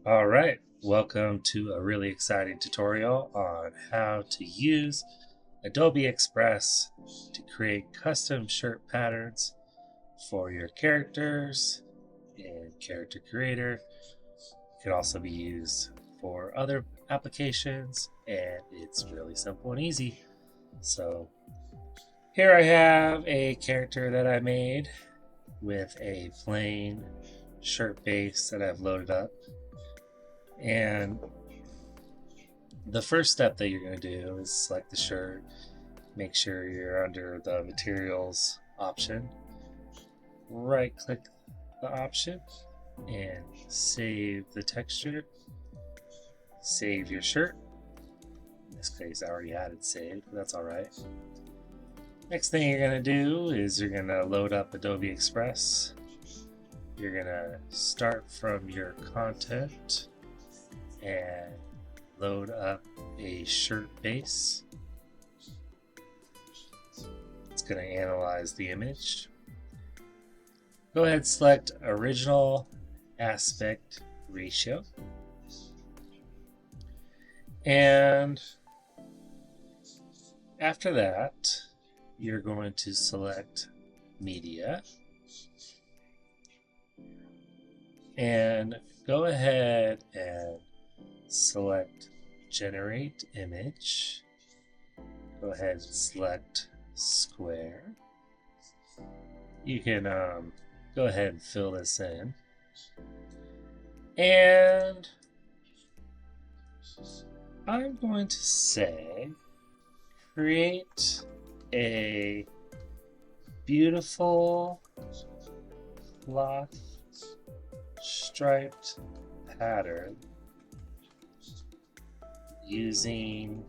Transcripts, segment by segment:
Alright, welcome to a really exciting tutorial on how to use Adobe Express to create custom shirt patterns for your characters in Character Creator. It can also be used for other applications, and it's really simple and easy. So here I have a character that I made with a plain shirt base that I've loaded up. And the first step that you're going to do is select the shirt, make sure you're under the materials option, right click the option and save the texture, save your shirt. In this case I already had it saved, but that's alright. Next thing you're going to do is you're going to load up Adobe Express. You're going to start from your content and load up a shirt base. It's going to analyze the image. Go ahead and select original aspect ratio. And after that, you're going to select media and go ahead and select generate image. Go ahead and select square. You can go ahead and fill this in, and I'm going to say create a beautiful cloth striped pattern using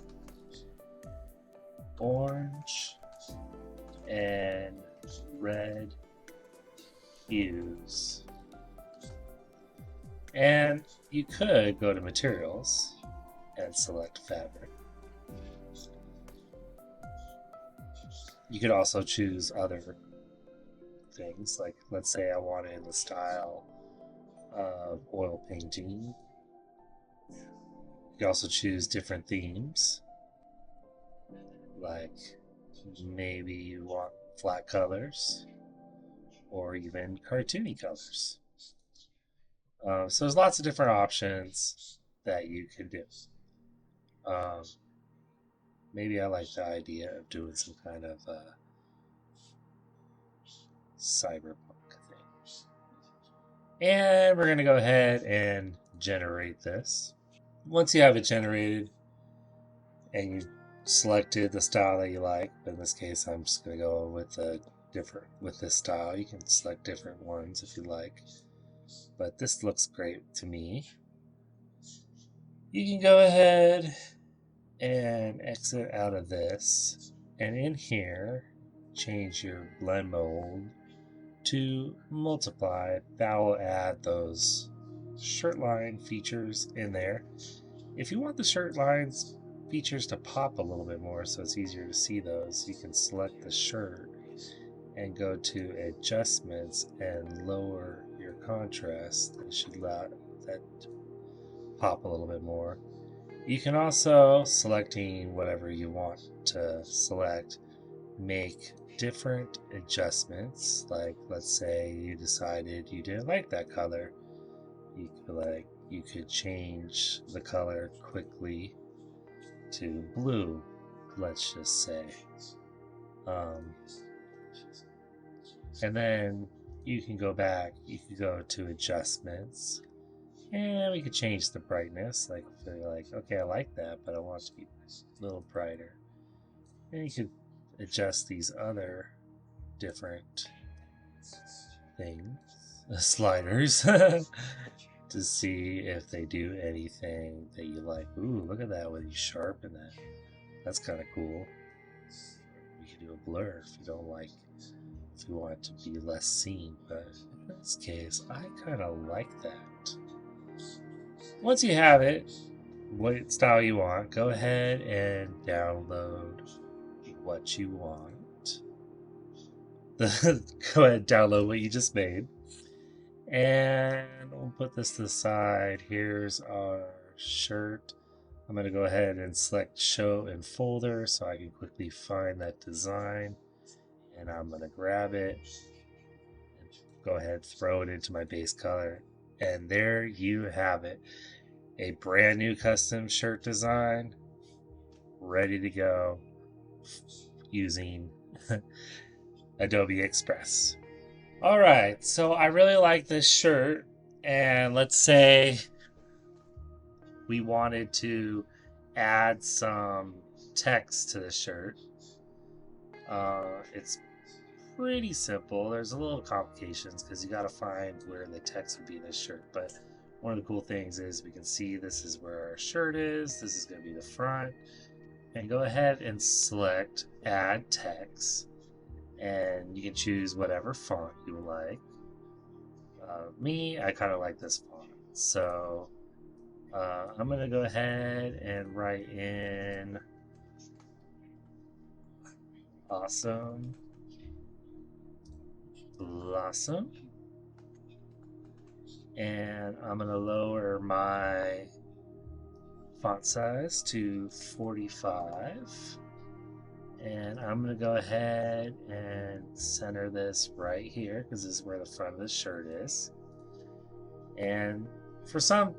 orange and red hues. And you could go to materials and select fabric. You could also choose other things, like let's say I want it in the style of oil painting. You can also choose different themes, like maybe you want flat colors or even cartoony colors. So there's lots of different options that you can do. Maybe I like the idea of doing some kind of cyberpunk thing. And we're going to go ahead and generate this. Once you have it generated and you selected the style that you like, but in this case I'm just going to go with this style. You can select different ones if you like, but this looks great to me. You can go ahead and exit out of this, and in here change your blend mode to multiply. That will add those shirt line features in there. If you want the shirt lines features to pop a little bit more so it's easier to see those, you can select the shirt and go to adjustments and lower your contrast. That should allow that to pop a little bit more. You can also, selecting whatever you want to select, make different adjustments. Like let's say you decided you didn't like that color, you could change the color quickly to blue, let's just say, and then you can go back, you can go to adjustments, and we could change the brightness. Like if you're like, okay, I like that, but I want it to be a little brighter. And you could adjust these other different things, sliders, to see if they do anything that you like. Ooh, look at that when you sharpen that. That's kind of cool. You can do a blur if you don't like, if you want it to be less seen, but in this case, I kind of like that. Once you have it, what style you want, go ahead and download what you want. Go ahead and download what you just made. And we'll put this to the side. Here's our shirt. I'm going to go ahead and select show in folder so I can quickly find that design. And I'm going to grab it and go ahead, throw it into my base color. And there you have it. A brand new custom shirt design ready to go using Adobe Express. All right, so I really like this shirt, and let's say we wanted to add some text to the shirt. It's pretty simple. There's a little complications because you got to find where the text would be in this shirt, but one of the cool things is we can see this is where our shirt is. This is going to be the front. And go ahead and select add text, and you can choose whatever font you would like. I kind of like this font, so I'm gonna go ahead and write in awesome blossom, and I'm gonna lower my font size to 45. And I'm going to go ahead and center this right here because this is where the front of the shirt is. And for some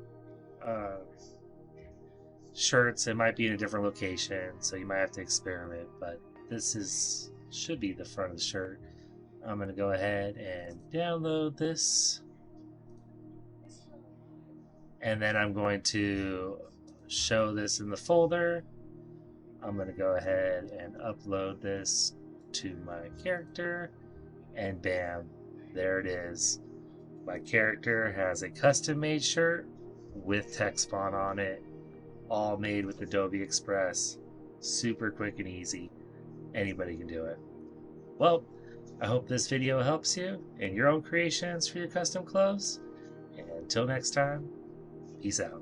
shirts, it might be in a different location, so you might have to experiment, but this should be the front of the shirt. I'm going to go ahead and download this. And then I'm going to show this in the folder. I'm going to go ahead and upload this to my character, and bam, there it is. My character has a custom made shirt with text font on it, all made with Adobe Express. Super quick and easy. Anybody can do it. Well, I hope this video helps you in your own creations for your custom clothes. And until next time, peace out.